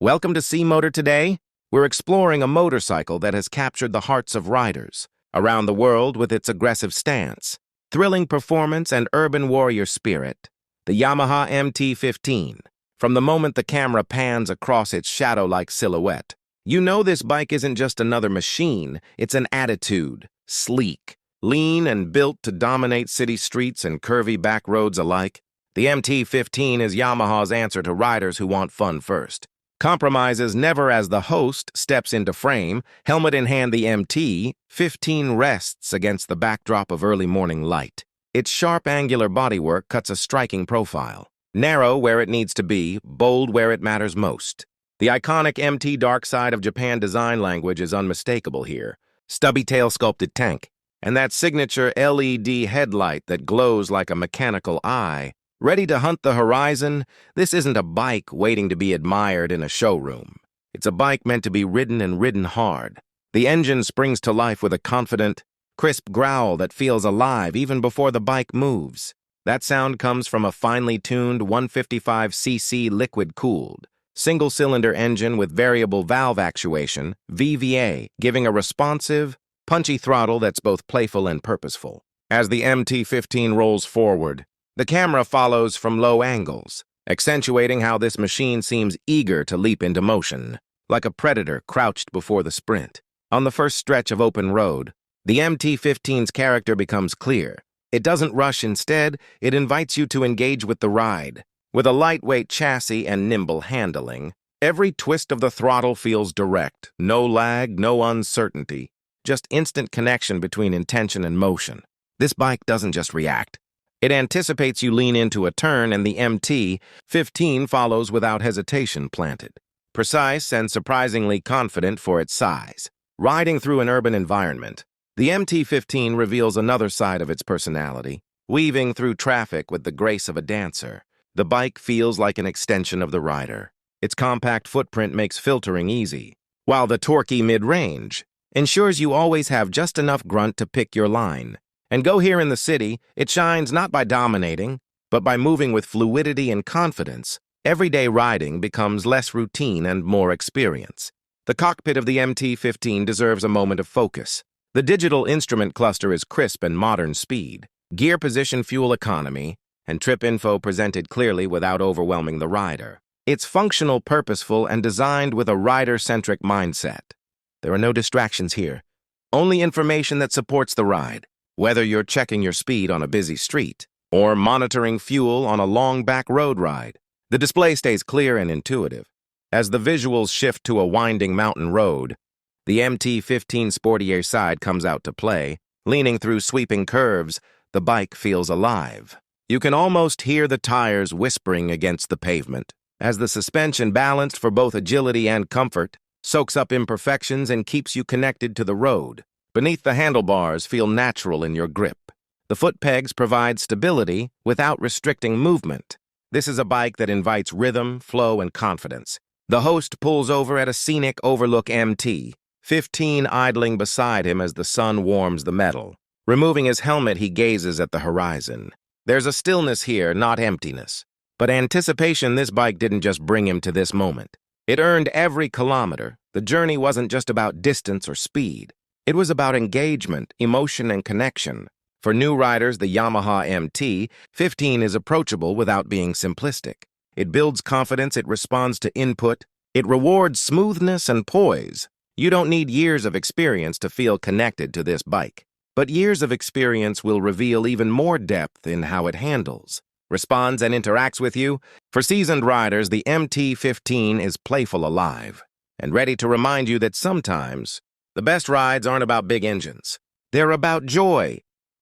Welcome to C Motor today. We're exploring a motorcycle that has captured the hearts of riders around the world with its aggressive stance, thrilling performance, and urban warrior spirit. The Yamaha MT-15. From the moment the camera pans across its shadow-like silhouette, you know this bike isn't just another machine, it's an attitude. Sleek, lean, and built to dominate city streets and curvy back roads alike. The MT-15 is Yamaha's answer to riders who want fun first. Compromises never as the host steps into frame. Helmet in hand, the MT-15 rests against the backdrop of early morning light. Its sharp angular bodywork cuts a striking profile. Narrow where it needs to be, bold where it matters most. The iconic MT dark side of Japan design language is unmistakable here. Stubby tail sculpted tank, and that signature LED headlight that glows like a mechanical eye. Ready to hunt the horizon? This isn't a bike waiting to be admired in a showroom. It's a bike meant to be ridden and ridden hard. The engine springs to life with a confident, crisp growl that feels alive even before the bike moves. That sound comes from a finely tuned 155cc liquid-cooled, single-cylinder engine with variable valve actuation, VVA, giving a responsive, punchy throttle that's both playful and purposeful. As the MT-15 rolls forward, the camera follows from low angles, accentuating how this machine seems eager to leap into motion, like a predator crouched before the sprint. On the first stretch of open road, the MT-15's character becomes clear. It doesn't rush. Instead, it invites you to engage with the ride. With a lightweight chassis and nimble handling, every twist of the throttle feels direct. No lag, no uncertainty, just instant connection between intention and motion. This bike doesn't just react. It anticipates you lean into a turn, and the MT-15 follows without hesitation, planted. Precise and surprisingly confident for its size. Riding through an urban environment, the MT-15 reveals another side of its personality, weaving through traffic with the grace of a dancer. The bike feels like an extension of the rider. Its compact footprint makes filtering easy, while the torquey mid-range ensures you always have just enough grunt to pick your line. And go here in the city, it shines not by dominating, but by moving with fluidity and confidence. Everyday riding becomes less routine and more experience. The cockpit of the MT-15 deserves a moment of focus. The digital instrument cluster is crisp and modern speed, gear position, fuel economy, and trip info presented clearly without overwhelming the rider. It's functional, purposeful, and designed with a rider-centric mindset. There are no distractions here, only information that supports the ride. Whether you're checking your speed on a busy street or monitoring fuel on a long back road ride, the display stays clear and intuitive. As the visuals shift to a winding mountain road, the MT-15 sportier side comes out to play. Leaning through sweeping curves, the bike feels alive. You can almost hear the tires whispering against the pavement, as the suspension, balanced for both agility and comfort, soaks up imperfections and keeps you connected to the road. Beneath the handlebars feel natural in your grip. The foot pegs provide stability without restricting movement. This is a bike that invites rhythm, flow, and confidence. The host pulls over at a scenic overlook, MT-15 idling beside him as the sun warms the metal. Removing his helmet, he gazes at the horizon. There's a stillness here, not emptiness. But anticipation. This bike didn't just bring him to this moment. It earned every kilometer. The journey wasn't just about distance or speed. It was about engagement, emotion, and connection. For new riders, the Yamaha MT-15 is approachable without being simplistic. It builds confidence, it responds to input, it rewards smoothness and poise. You don't need years of experience to feel connected to this bike. But years of experience will reveal even more depth in how it handles, responds, and interacts with you. For seasoned riders, the MT-15 is playful, alive, and ready to remind you that sometimes the best rides aren't about big engines. They're about joy.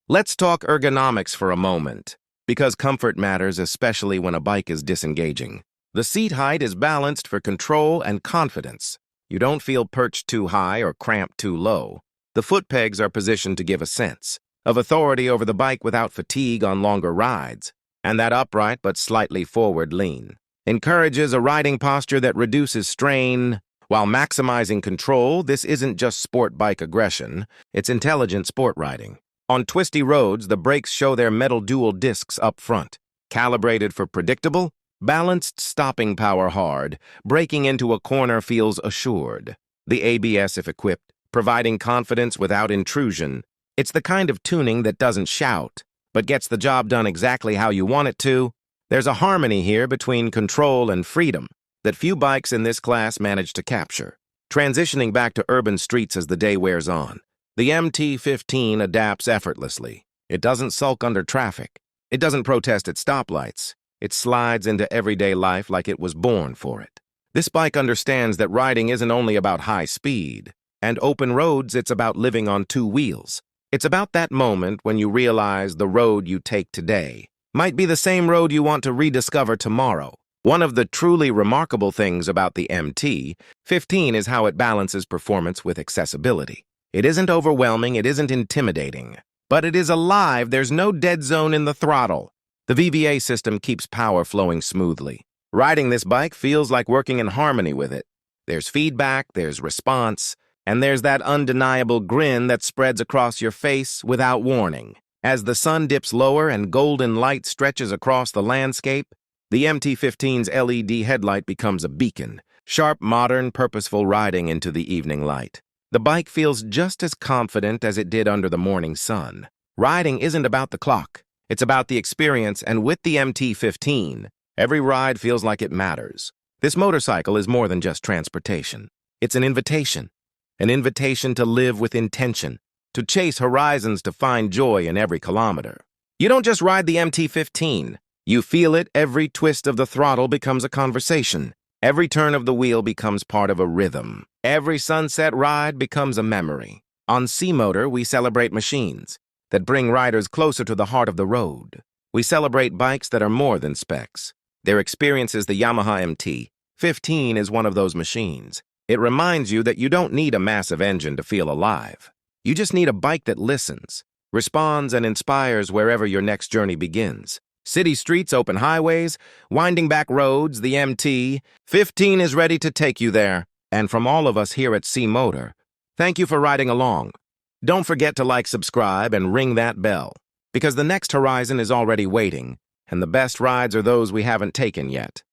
Let's talk ergonomics for a moment, because comfort matters, especially when a bike is disengaging. The seat height is balanced for control and confidence. You don't feel perched too high or cramped too low. The foot pegs are positioned to give a sense of authority over the bike without fatigue on longer rides. And that upright but slightly forward lean encourages a riding posture that reduces strain while maximizing control. This isn't just sport bike aggression, it's intelligent sport riding. On twisty roads, the brakes show their metal dual discs up front, calibrated for predictable, Balanced stopping power hard, braking into a corner feels assured. The ABS, if equipped, providing confidence without intrusion. It's the kind of tuning that doesn't shout, but gets the job done exactly how you want it to. There's a harmony here between control and freedom that few bikes in this class manage to capture. Transitioning back to urban streets as the day wears on, the MT-15 adapts effortlessly. It doesn't sulk under traffic. It doesn't protest at stoplights. It slides into everyday life like it was born for it. This bike understands that riding isn't only about high speed, and open roads, it's about living on two wheels. It's about that moment when you realize the road you take today might be the same road you want to rediscover tomorrow. One of the truly remarkable things about the MT-15 is how it balances performance with accessibility. It isn't overwhelming, it isn't intimidating, but it is alive. There's no dead zone in the throttle. The VVA system keeps power flowing smoothly. Riding this bike feels like working in harmony with it. There's feedback, there's response, and there's that undeniable grin that spreads across your face without warning. As the sun dips lower and golden light stretches across the landscape, the MT-15's LED headlight becomes a beacon, sharp, modern, purposeful riding into the evening light. The bike feels just as confident as it did under the morning sun. Riding isn't about the clock. It's about the experience, and with the MT-15, every ride feels like it matters. This motorcycle is more than just transportation. It's an invitation to live with intention, to chase horizons, to find joy in every kilometer. You don't just ride the MT-15. You feel it. Every twist of the throttle becomes a conversation. Every turn of the wheel becomes part of a rhythm. Every sunset ride becomes a memory. On C-Motor, we celebrate machines that bring riders closer to the heart of the road. We celebrate bikes that are more than specs. Their experience is the Yamaha MT-15 is one of those machines. It reminds you that you don't need a massive engine to feel alive. You just need a bike that listens, responds, and inspires wherever your next journey begins. City streets, open highways, winding back roads, the MT-15 is ready to take you there. And from all of us here at C-Motor, thank you for riding along. Don't forget to like, subscribe, and ring that bell, because the next horizon is already waiting, and the best rides are those we haven't taken yet.